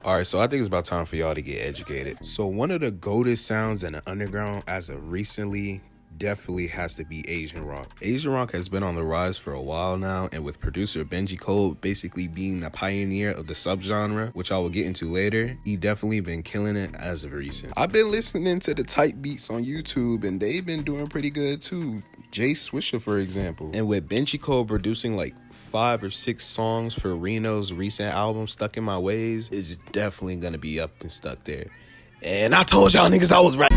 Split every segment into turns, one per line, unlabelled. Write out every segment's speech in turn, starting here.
Alright, so I think it's about time for y'all to get educated. So one of the goated sounds in the underground as of recently definitely has to be Asian rock. Asian rock has been on the rise for a while now, and with producer Benjicold basically being the pioneer of the subgenre, which I will get into later, he definitely been killing it as of recent. I've been listening to the type beats on YouTube and they've been doing pretty good too. Jay Swisher, for example. And with Benjicold producing like 5 or 6 songs for Reno's recent album, Stuck in My Ways, it's definitely gonna be up and stuck there. And I told y'all niggas I was right.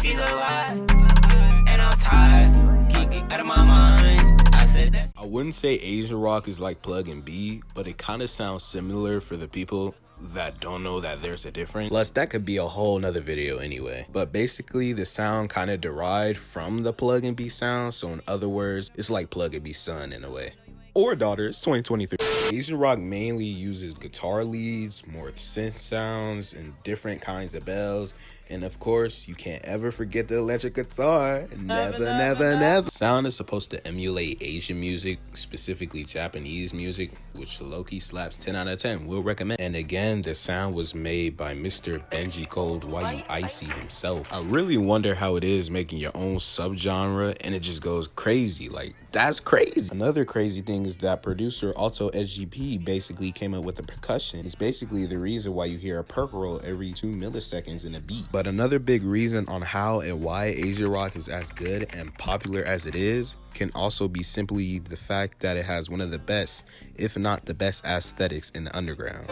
She's alive, and I'm tired. Can't get out of my mind. I said that. I wouldn't say Asian rock is like Plug and B, but it kind of sounds similar for the people that don't know that there's a difference. Plus, that could be a whole nother video anyway. But basically, the sound kind of derived from the Plug and B sound. So in other words, it's like Plug and B's son in a way. Or daughter. It's 2023. Asian rock mainly uses guitar leads, more synth sounds, and different kinds of bells. And of course, you can't ever forget the electric guitar. Never. Sound is supposed to emulate Asian music, specifically Japanese music, which low-key slaps 10 out of 10. We'll recommend. And again, the sound was made by Mr. Benjicold YU Icy himself. I really wonder how it is making your own subgenre and it just goes crazy. Like, that's crazy. Another crazy thing is that producer Alto SGP basically came up with the percussion. It's basically the reason why you hear a perk roll every 2 milliseconds in a beat. But another big reason on how and why Asian rock is as good and popular as it is can also be simply the fact that it has one of the best, if not the best, aesthetics in the underground.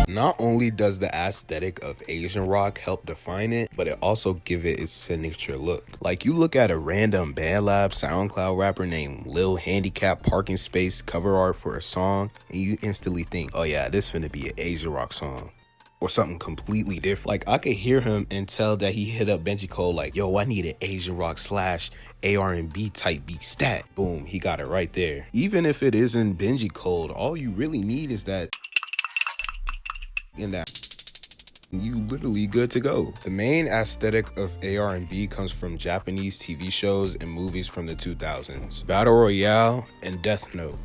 Not only does the aesthetic of Asian rock help define it, but it also give it its signature look. Like, you look at a random BandLab SoundCloud rapper named Lil Handicap Parking Space cover art for a song, and you instantly think, oh yeah, this finna be an Asian rock song. Or something completely different. Like, I could hear him and tell that he hit up Benjicold like, yo, I need an Asian rock / ARNB type beat stat. Boom, he got it right there. Even if it isn't Benjicold, all you really need is that in that you literally good to go. The main aesthetic of ARNB comes from Japanese TV shows and movies from the 2000s. Battle Royale and Death Note.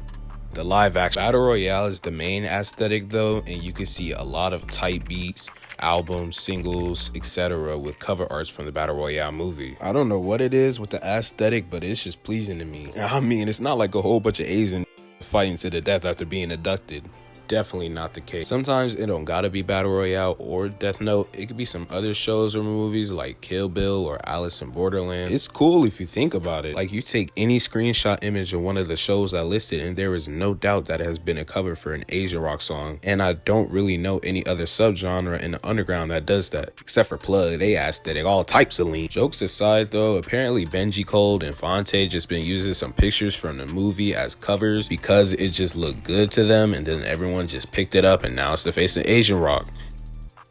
The live action Battle Royale is the main aesthetic though, and you can see a lot of type beats, albums, singles, etc. with cover arts from the Battle Royale movie. I don't know what it is with the aesthetic, but it's just pleasing to me. I mean, it's not like a whole bunch of Asian fighting to the death after being abducted. Definitely not the case. Sometimes it don't gotta be Battle Royale or Death Note. It could be some other shows or movies like Kill Bill or Alice in Borderland. It's cool if you think about it. Like, you take any screenshot image of one of the shows I listed and there is no doubt that it has been a cover for an Asian rock song. And I don't really know any other subgenre in the underground that does that. Except for Plug, they aesthetic, all types of lean. Jokes aside though, apparently Benjicold and Fonte just been using some pictures from the movie as covers because it just looked good to them, and then everyone just picked it up and now it's the face of Asian rock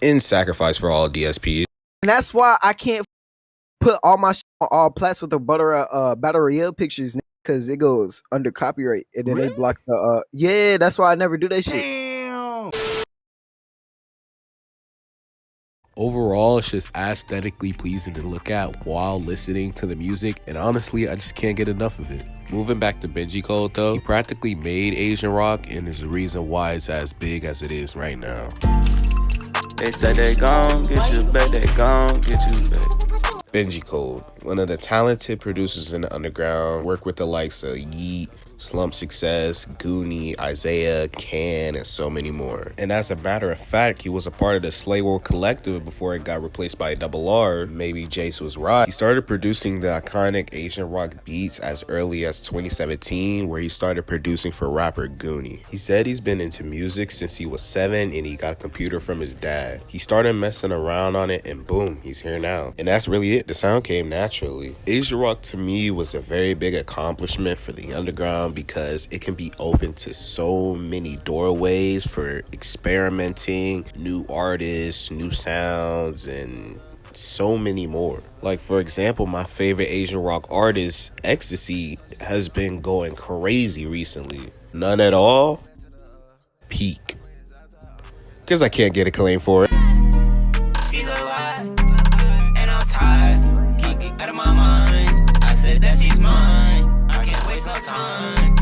in sacrifice for all DSPs.
And that's why I can't put all my shit on all plats with the Battle Royale pictures, because it goes under copyright and then really? They block the yeah, that's why I never do that shit.
Damn. Overall, it's just aesthetically pleasing to look at while listening to the music, and honestly, I just can't get enough of it. Moving back to Benjicold though, he practically made Asian rock and is the reason why it's as big as it is right now.
They said they gon' get you back, they gon' get you back.
Benjicold, one of the talented producers in the underground, worked with the likes of Yeet, Slump Success, Goonie, Isaiah, Can, and so many more. And as a matter of fact, he was a part of the Slay World Collective before it got replaced by Double R. Maybe Jace was right. He started producing the iconic Asian rock beats as early as 2017, where he started producing for rapper Goonie. He said he's been into music since he was 7 and he got a computer from his dad. He started messing around on it and boom, he's here now. And that's really it. The sound came naturally. Asian rock to me was a very big accomplishment for the underground, because it can be open to so many doorways for experimenting, new artists, new sounds, and so many more. Like, for example, my favorite Asian rock artist, Xtsy, has been going crazy recently. None at all? Peak. Because I can't get a claim for it. She's alive, and I'm tired. Can't get out of my mind. I said that she's mine. I can't waste no time.
done.